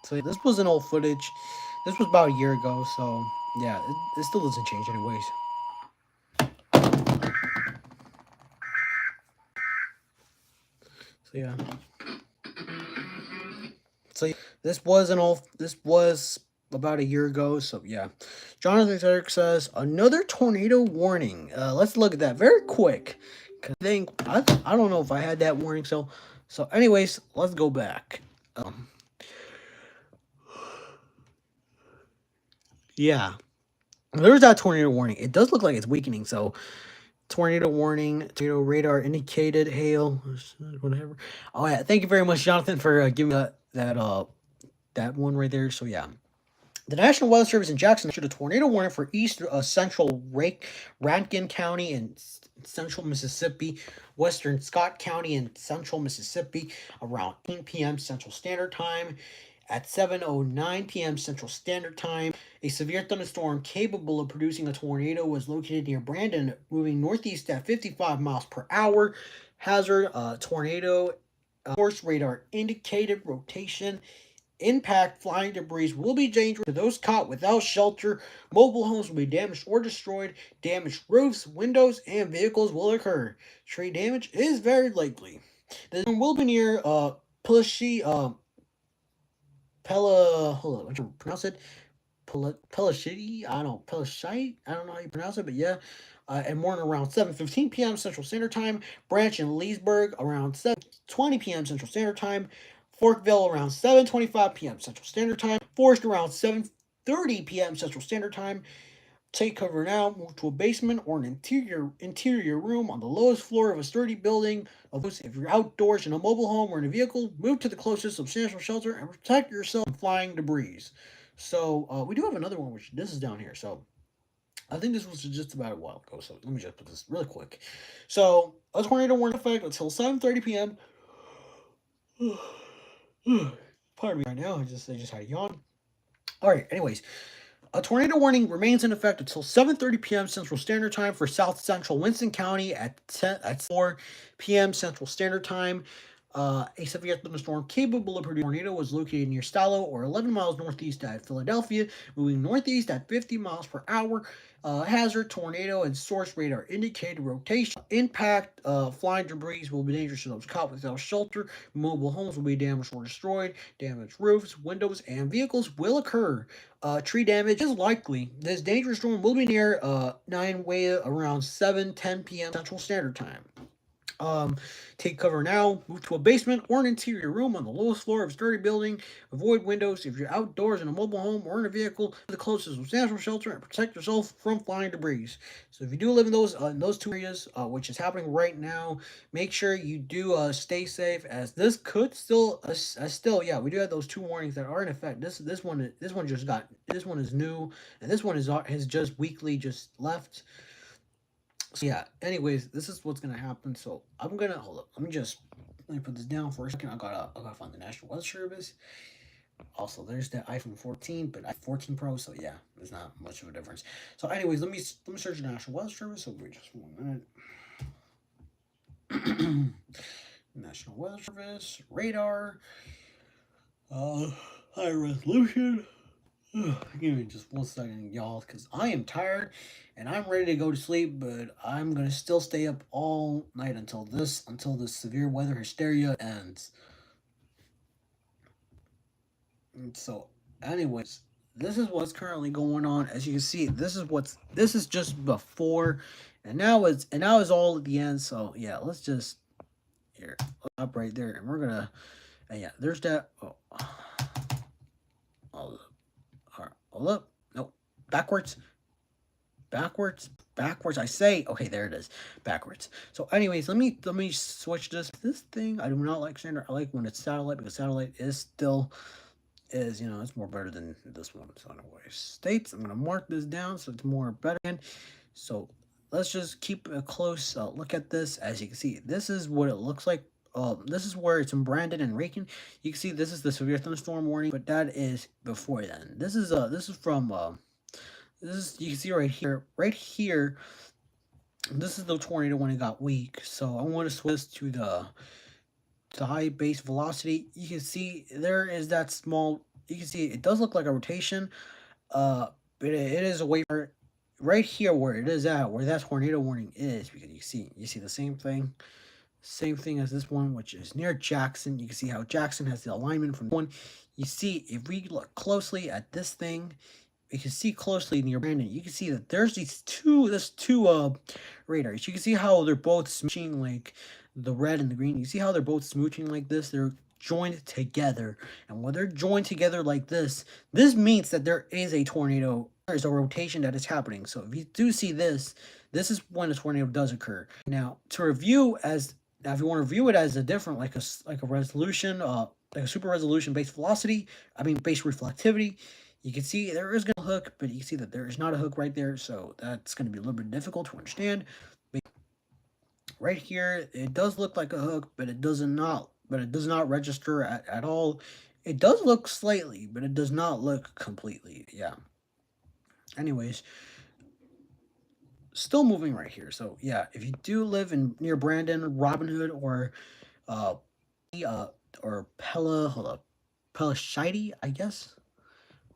So yeah, this was an old footage. This was about a year ago, so yeah, it still doesn't change anyways. So yeah. So yeah, this was an old. This was about a year ago. So yeah, Jonathan Turk says another tornado warning. Let's look at that very quick. Cause I don't know if I had that warning. So anyways, let's go back. Yeah, there's that tornado warning. It does look like it's weakening. So tornado warning, tornado radar indicated hail, whatever. Oh yeah, thank you very much, Jonathan, for giving that one right there. So yeah. The National Weather Service in Jackson issued a tornado warning for east central Rankin County and central Mississippi, western Scott County and central Mississippi around 8 p.m. Central Standard Time. At 7:09 p.m. Central Standard Time, a severe thunderstorm capable of producing a tornado was located near Brandon, moving northeast at 55 miles per hour. Hazard tornado force radar indicated rotation. Impact flying debris will be dangerous to those caught without shelter. Mobile homes will be damaged or destroyed. Damaged roofs, windows, and vehicles will occur. Tree damage is very likely. The storm will be near Pushy Pella. Hold on, what you pronounce it? Pelashiti? I don't know. Pelashite? I don't know how you pronounce it, but yeah. And morning around 7:15 p.m. Central Standard Time. Branch in Leesburg around 7:20 p.m. Central Standard Time. Forkville around 7:25 p.m. Central Standard Time. Forest around 7:30 p.m. Central Standard Time. Take cover now. Move to a basement or an interior room on the lowest floor of a sturdy building. If you're outdoors in a mobile home or in a vehicle, move to the closest substantial shelter and protect yourself from flying debris. So we do have another one, which this is down here. So I think this was just about a while ago. So let me just put this really quick. So a tornado warning effect until 7:30 p.m. Pardon me right now. I just had a yawn. All right. Anyways, a tornado warning remains in effect until 7:30 p.m. Central Standard Time for South Central Winston County at 4 p.m. Central Standard Time. A severe thunderstorm capable of producing a tornado was located near Stallo, or 11 miles northeast at Philadelphia, moving northeast at 50 miles per hour. Hazard, tornado, and source radar indicated rotation. Impact, flying debris will be dangerous to those caught without shelter. Mobile homes will be damaged or destroyed. Damaged roofs, windows, and vehicles will occur. Tree damage is likely. This dangerous storm will be near 9 way around 7:10 p.m. Central Standard Time. Take cover now. Move to a basement or an interior room on the lowest floor of a sturdy building. Avoid windows if you're outdoors in a mobile home or in a vehicle. To the closest substantial shelter and protect yourself from flying debris. So if you do live in those two areas, which is happening right now, make sure you do stay safe, as this could still yeah, we do have those two warnings that are in effect. This one is new, and this one has just weekly just left. So yeah, anyways, this is what's gonna happen. So I'm gonna hold up. Let me put this down for a second. I gotta find the National Weather Service. Also, there's the iPhone 14, but iPhone 14 Pro. So yeah, there's not much of a difference. So anyways, let me search the National Weather Service. So wait just 1 minute. National Weather Service radar. High resolution. Give me just 1 second, y'all, because I am tired and I'm ready to go to sleep, but I'm gonna still stay up all night until this severe weather hysteria ends. And so, anyways, this is what's currently going on. As you can see, this is just before, and now it's all at the end. So yeah, let's just here up right there, and we're gonna, and yeah, there's that. Oh, hold up, no, backwards. Backwards, I say. Okay, there it is, backwards. So anyways, let me switch this thing. I do not like standard. I like when it's satellite, because satellite is it's more better than this one. So anyways, states, I'm gonna mark this down so it's more better. So let's just keep a close look at this. As you can see, this is what it looks like. This is where it's in Brandon and Rankin. You can see this is the severe thunderstorm warning, but that is before then. This is from this is, you can see right here. This is the tornado when it got weak. So I want to switch to the high base velocity. You can see there is that small you can see it does look like a rotation, but it is away from right here where it is at, where that tornado warning is, because you see the same thing as this one, which is near Jackson. You can see how Jackson has the alignment from one. You see, if we look closely at this thing, you can see closely near Brandon, you can see that there's two radars. You can see how they're both smooching, like the red and the green. You see how they're both smooching like this? They're joined together. And when they're joined together like this means that there is a tornado. There's a rotation that is happening. So if you do see this, this is when a tornado does occur. Now, to review now if you want to view it as a different, like a resolution, like a super resolution based velocity, based reflectivity, you can see there is going to be a hook, but you can see that there is not a hook right there, so that's going to be a little bit difficult to understand. But right here, it does look like a hook, but it does not register at all. It does look slightly, but it does not look completely. Yeah. Anyways, still moving right here. So yeah, if you do live near Brandon, Robin Hood, or Pella, hold up, Pelashide, I guess.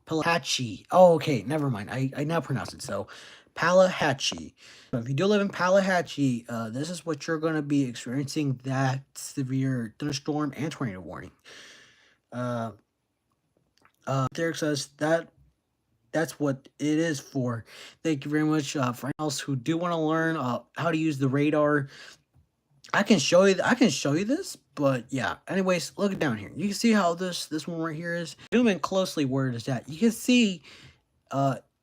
Palahatchee. Oh, okay, never mind. I now pronounce it. So, Palahatchee. So if you do live in Palahatchee, this is what you're going to be experiencing, that severe thunderstorm and tornado warning. Derek says that's what it is for. Thank you very much. For anyone else who do want to learn how to use the radar, I can show you this, but yeah. Anyways, look down here. You can see how this one right here is. Zoom in closely where it is at. You can see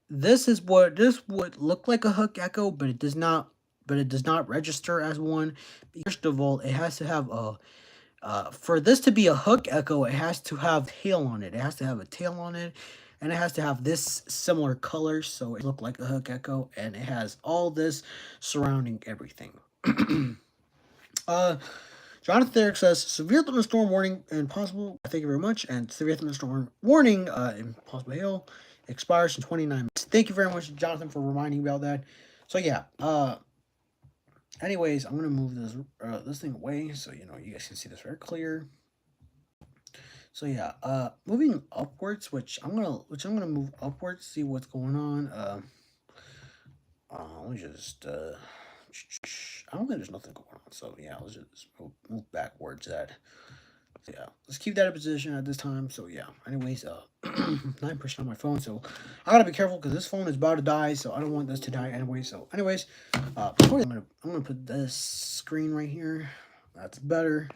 this would look like a hook echo, but it does not register as one. First of all, it has to have for this to be a hook echo, it has to have tail on it. It has to have a tail on it, and it has to have this similar color, so it look like a hook echo, and it has all this surrounding everything. Jonathan Derrick says, severe thunderstorm warning and possible. Thank you very much. And severe thunderstorm warning and possible hail expires in 29 minutes. Thank you very much, Jonathan, for reminding me about that. So yeah. Anyways, I'm gonna move this thing away so you guys can see this very clear. So yeah. Moving upwards, which I'm gonna move upwards, see what's going on. Let me just I don't think there's nothing going on, so yeah, let's just move backwards. So yeah, let's keep that in position at this time. So yeah, anyways, 9% on my phone, so I gotta be careful because this phone is about to die, so I don't want this to die anyway. So anyways, before I'm gonna put this screen right here. That's better,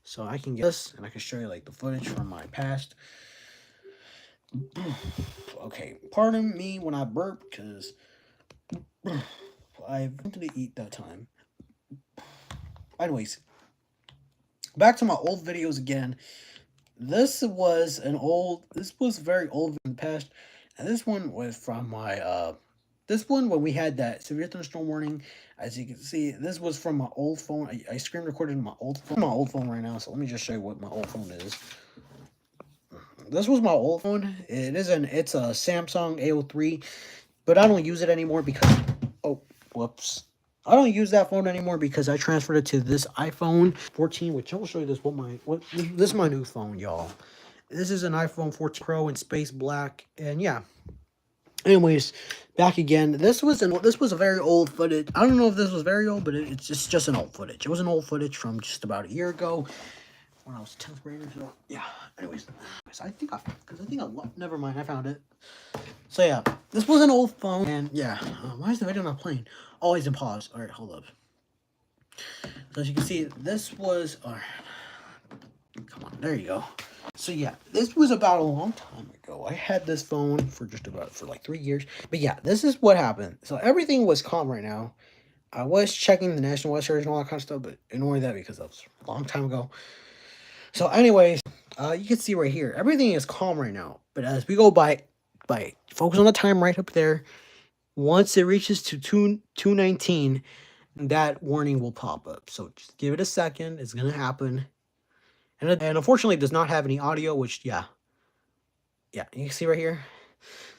so I can get this and I can show you like the footage from my past. Okay, pardon me when I burp because I wanted to eat that time. Anyways, back to my old videos again. This was very old in the past, and this one was from my this one when we had that severe thunderstorm warning. As you can see, this was from my old phone. I screen recorded my old phone right now. So let me just show you what my old phone is. This was my old phone. It's a Samsung A03, but I don't use it anymore because whoops. I don't use that phone anymore because I transferred it to this iPhone 14, which I will show you this. This is my new phone, y'all. This is an iPhone 14 Pro in space black, and yeah. Anyways, back again. This was a very old footage. I don't know if this was very old, but it's just an old footage. It was an old footage from just about a year ago when I was 10th grader. So yeah. Anyways, never mind. I found it. So yeah, this was an old phone, and yeah. Why is the video not playing? Always in pause. All right, hold up. So as you can see, this was. Come on, there you go. So yeah, this was about a long time ago. I had this phone for like 3 years. But yeah, this is what happened. So everything was calm right now. I was checking the National Weather Service and all that kind of stuff, but ignore that because that was a long time ago. So anyways, you can see right here, everything is calm right now. But as we go by focus on the time right up there. Once it reaches to 2:19, that warning will pop up. So just give it a second. It's gonna happen. And unfortunately, it does not have any audio, which, yeah, you can see right here.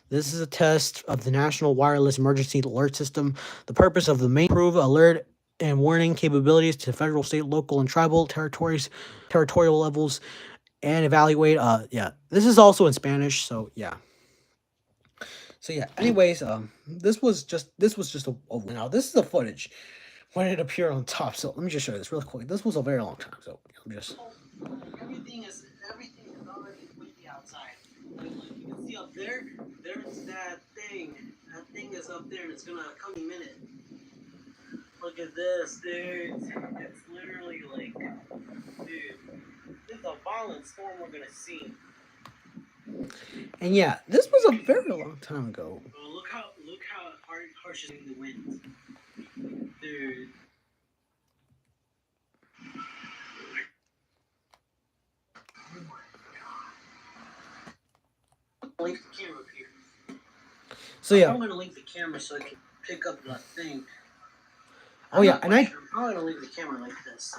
This is a test of the National Wireless Emergency Alert System. The purpose of the main improve alert and warning capabilities to federal, state, local, and tribal territorial levels. and evaluate. Yeah, this is also in Spanish, so yeah. So yeah. Anyways, this was just a now this is the footage when it appeared on top. So let me just show you this real quick. This was a very long time. So I'm just everything is already completely outside. Like, look, you can see up there. There's that thing. That thing is up there, and it's gonna come in a minute. Look at this, dude. It's literally like, dude, this is a violent storm we're gonna see. And yeah, this was a very long time ago. Oh, look how harsh is the wind, dude. Link the camera up here. So yeah, I'm gonna link the camera so I can pick up the thing. Oh yeah, and I'm gonna leave the camera like this.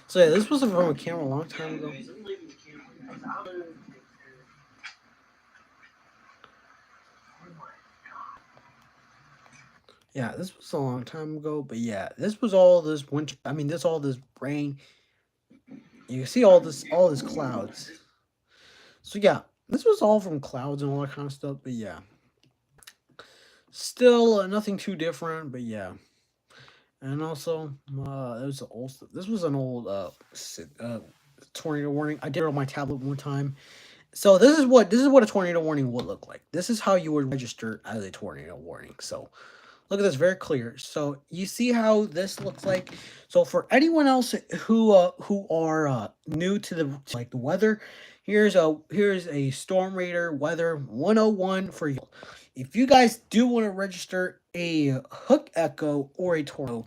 So yeah, this was from a camera a long time ago. Anyways, I'm leaving the camera, guys. Yeah, this was a long time ago, but yeah, this was all this winter. I mean, this all this rain. You can see all this clouds. So yeah, this was all from clouds and all that kind of stuff. But yeah, still nothing too different. But yeah, and also this was an old tornado warning. I did it on my tablet one time. So this is what a tornado warning would look like. This is how you would register as a tornado warning. So look at this very clear. So you see how this looks like. So for anyone else who are new to the weather, here's a Storm Raider weather 101 for you. If you guys do want to register a hook echo or a tornado,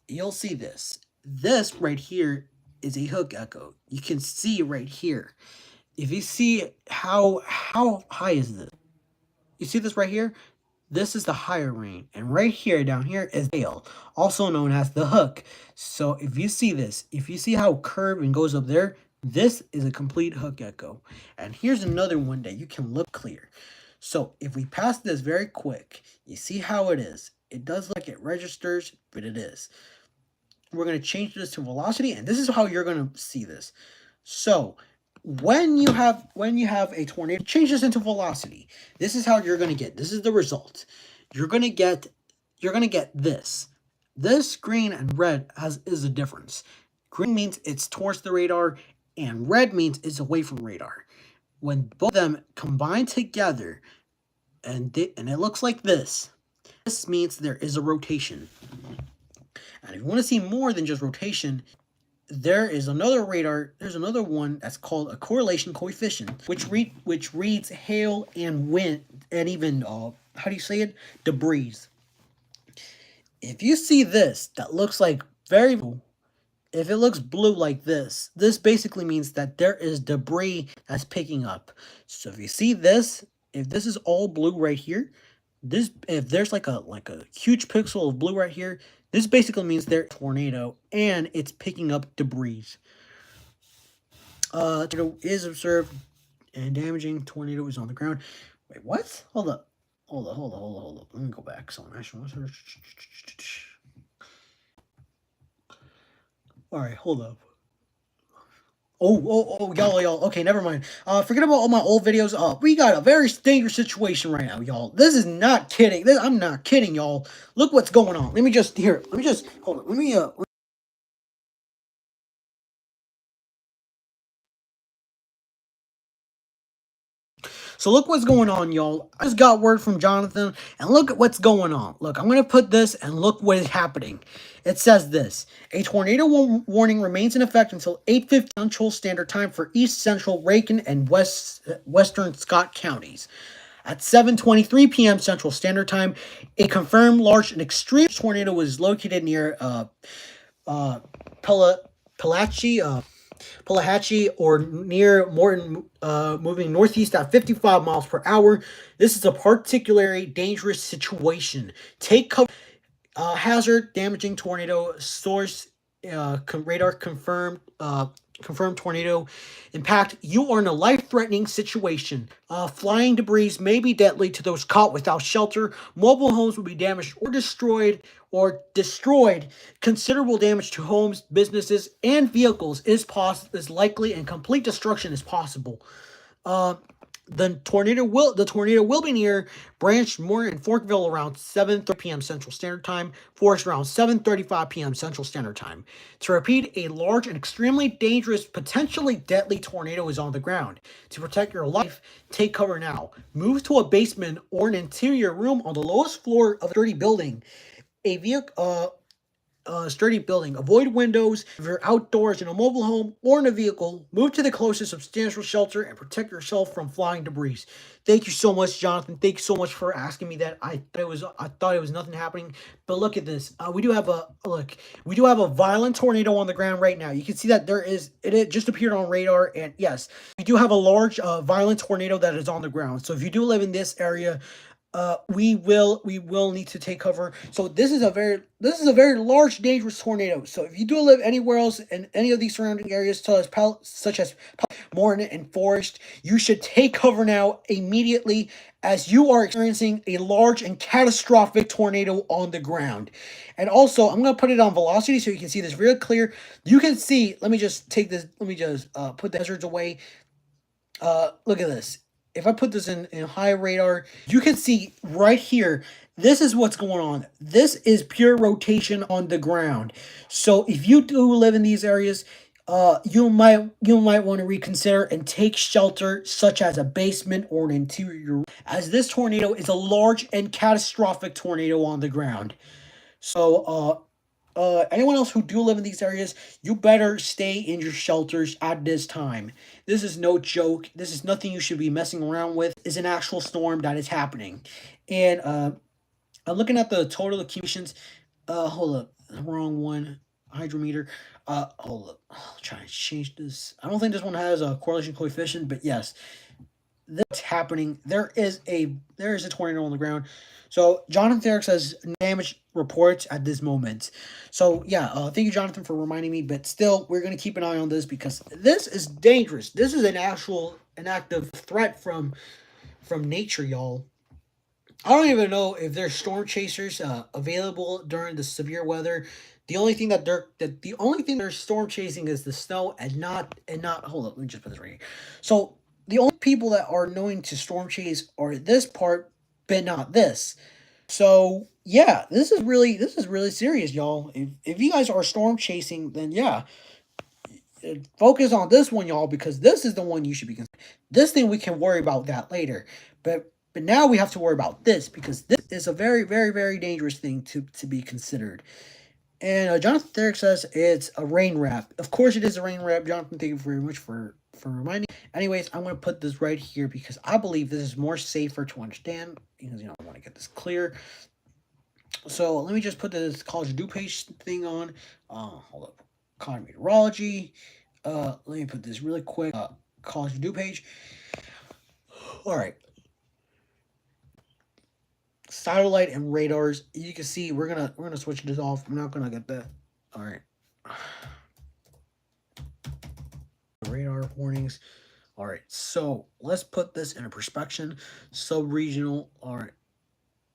you'll see this. This right here is a hook echo. You can see right here. If you see how high is this? You see this right here? This is the higher rain, and right here, down here, is hail, also known as the hook. So if you see this, if you see how it curved and goes up there, this is a complete hook echo. And here's another one that you can look clear. So if we pass this very quick, you see how it is. It does look like it registers, but it is. We're going to change this to velocity, and this is how you're going to see this. So when you have a tornado, change this into velocity. This is how you're going to get. This is the result. You're going to get this. This green and red is a difference. Green means it's towards the radar, and red means it's away from radar. When both of them combine together, and it looks like this means there is a rotation. And if you want to see more than just rotation, there is another radar. There's another one that's called a correlation coefficient, which reads hail and wind and even how do you say it? Debris. If you see this, that looks like very. If it looks blue like this basically means that there is debris that's picking up. So if you see this, if this is all blue right here, if there's like a huge pixel of blue right here, this basically means there's a tornado and it's picking up debris. Tornado is observed and damaging. Tornado is on the ground. Wait, what? Hold up. Hold up. Let me go back. So national. All right, hold up. Y'all. Okay, never mind. Forget about all my old videos. We got a very dangerous situation right now, y'all. This is not kidding. I'm not kidding, y'all. Look what's going on. Let me just hold on. Let me So look what's going on, y'all. I just got word from Jonathan, and look at what's going on. Look, I'm going to put this, and look what is happening. It says this. A tornado warning remains in effect until 8:50 Central Standard Time for East Central, Rankin, and Western Scott counties. At 7:23 p.m. Central Standard Time, a confirmed large and extreme tornado was located near Pelahatchie or near Morton, moving northeast at 55 miles per hour. This is a particularly dangerous situation. Take cover. Hazard, damaging tornado source, radar confirmed. Confirmed tornado impact. You are in a life-threatening situation. Flying debris may be deadly to those caught without shelter. Mobile homes will be damaged or destroyed. Considerable damage to homes, businesses, and vehicles is likely, and complete destruction is possible. Uh, the tornado will be near Branch, Morton, and Forkville around 7:30 p.m. Central Standard Time. Forest around 7:35 p.m. Central Standard Time. To repeat, a large and extremely dangerous, potentially deadly tornado is on the ground. To protect your life, take cover now. Move to a basement or an interior room on the lowest floor of a sturdy building. Sturdy building. Avoid windows. If you're outdoors in a mobile home or in a vehicle, move to the closest substantial shelter and protect yourself from flying debris. Thank you so much, Jonathan. Thank you so much for asking me that. I thought it was nothing happening, but look at this. We do have a look. We do have a violent tornado on the ground right now. You can see that it just appeared on radar, and yes, we do have a large violent tornado that is on the ground. So if you do live in this area, we will need to take cover. So this is a very large, dangerous tornado. So if you do live anywhere else in any of these surrounding areas, such as Morton and Forest, you should take cover now immediately, as you are experiencing a large and catastrophic tornado on the ground. And also, I'm gonna put it on velocity so you can see this real clear. You can see. Let me just take this. Let me just put the hazards away. Look at this. If I put this in high radar, you can see right here. This is what's going on. This is pure rotation on the ground. So if you do live in these areas, you might want to reconsider and take shelter, such as a basement or an interior room, as this tornado is a large and catastrophic tornado on the ground. So anyone else who do live in these areas, you better stay in your shelters at this time. This is no joke. This is nothing you should be messing around with. It's an actual storm that is happening. And I'm looking at the total accumulations. Hold up, wrong one. Hydrometer. Hold up. I'll try to change this. I don't think this one has a correlation coefficient, but yes, that's happening. There is a tornado on the ground. So Jonathan Derrick says damage reports at this moment. So yeah, thank you, Jonathan, for reminding me. But still, we're gonna keep an eye on this because this is dangerous. This is an active threat from nature, y'all. I don't even know if there's storm chasers available during the severe weather. The only thing they're storm chasing is the snow, and not hold up, let me just put this right here. So the only people that are known to storm chase are this part, but not this. So yeah, this is really serious, y'all. If you guys are storm chasing, then yeah, focus on this one, y'all, because this is the one you should be considering. This thing we can worry about that later, but now we have to worry about this because this is a very, very, very dangerous thing to be considered. And Jonathan Derrick says it's a rain wrap. Of course, it is a rain wrap, Jonathan. Thank you very much for reminding me. Anyways, I'm going to put this right here because I believe this is more safer to understand because I want to get this clear. So let me just put this College Due page thing on. Hold up, College Meteorology. Let me put this really quick. College Due page. All right. Satellite and radars. You can see we're gonna switch this off. I'm not gonna get that. All right. Radar warnings. All right. So let's put this in a perspective. Sub-regional. All right.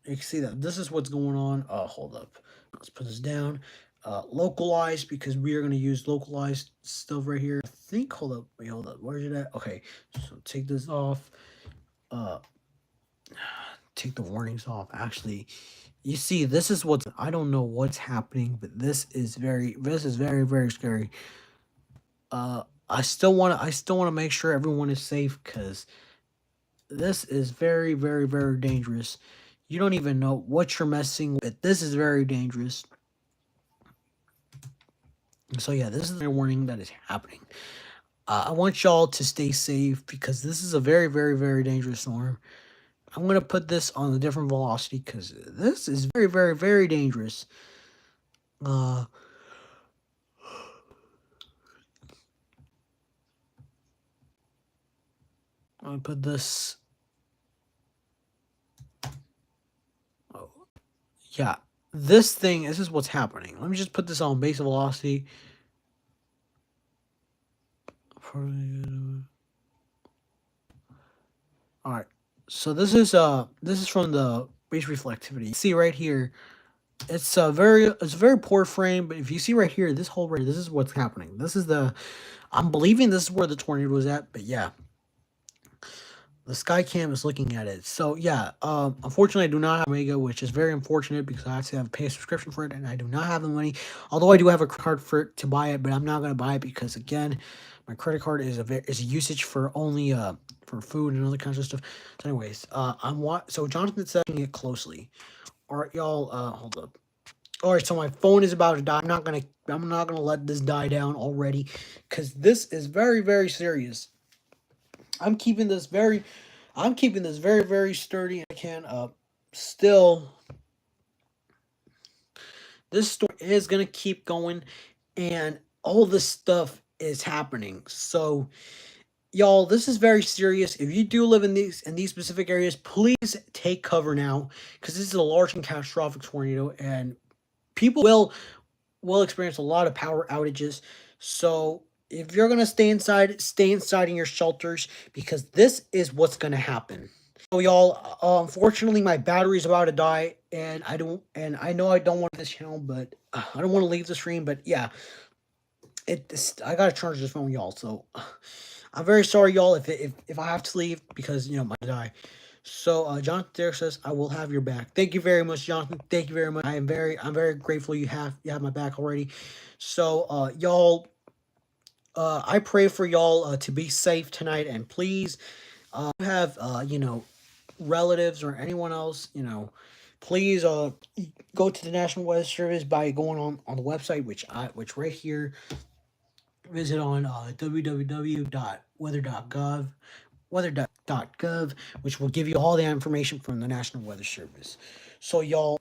You can see that this is what's going on. Hold up. Let's put this down. Localized, because we are going to use localized stuff right here. I think, hold up. Wait, hold up. Where's it at? Okay. So take this off. Uh, take the warnings off. Actually, you see, I don't know what's happening, but this is very, very scary. I still want to make sure everyone is safe because this is very, very, very dangerous. You don't even know what you're messing with. This is very dangerous. So yeah, this is a warning that is happening. I want y'all to stay safe because this is a very, very, very dangerous storm. I'm gonna put this on a different velocity because this is very, very, very dangerous. Uh, I'm gonna put this. Oh, yeah, this thing. This is what's happening. Let me just put this on base velocity. All right. So this is from the base reflectivity. See right here, it's a very poor frame, but if you see right here, this whole right, this is what's happening. This is the I'm believing this is where the tornado was at, but yeah, the Skycam is looking at it. So yeah, unfortunately, I do not have Omega, which is very unfortunate because I actually have to pay a subscription for it, and I do not have the money. Although I do have a card for to buy it, but I'm not gonna buy it because again, my credit card is a usage for only for food and other kinds of stuff. So anyways, so Jonathan's setting it closely. All right, y'all. Hold up. All right, so my phone is about to die. I'm not gonna let this die down already, because this is very serious. I'm keeping this very, very sturdy. I can still. This story is gonna keep going, and all this stuff is happening. So, y'all, this is very serious. If you do live in these specific areas, please take cover now, because this is a large and catastrophic tornado, and people will experience a lot of power outages. So if you're gonna stay inside in your shelters because this is what's gonna happen. So y'all, unfortunately, my battery is about to die, and I know I don't want this channel, but I don't want to leave the stream. But yeah, I gotta charge this phone, y'all. So I'm very sorry, y'all, if I have to leave because my die. So Jonathan Derek says, I will have your back. Thank you very much, Jonathan. Thank you very much. I'm very grateful you have my back already. So y'all, I pray for y'all to be safe tonight, and please have relatives or anyone else, please go to the National Weather Service by going on the website, which right here, visit on www.weather.gov, weather.gov, which will give you all the information from the National Weather Service. So y'all,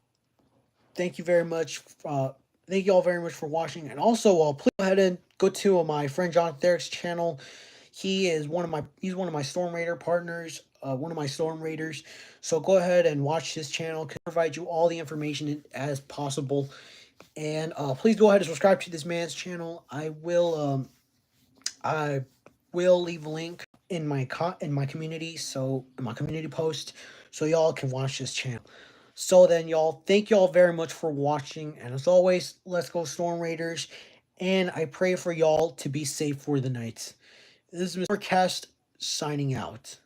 thank you very much. Thank you all very much for watching, and also please go ahead and go to my friend Jonathan Derek's channel. He's one of my Storm Raider partners, one of my Storm Raiders. So go ahead and watch his channel. Can provide you all the information as possible, and please go ahead and subscribe to this man's channel. I will leave a link in my community, so in my community post, so y'all can watch this channel. So then, y'all, thank y'all very much for watching, and as always, let's go Storm Raiders, and I pray for y'all to be safe for the night. This is Mr. Cast signing out.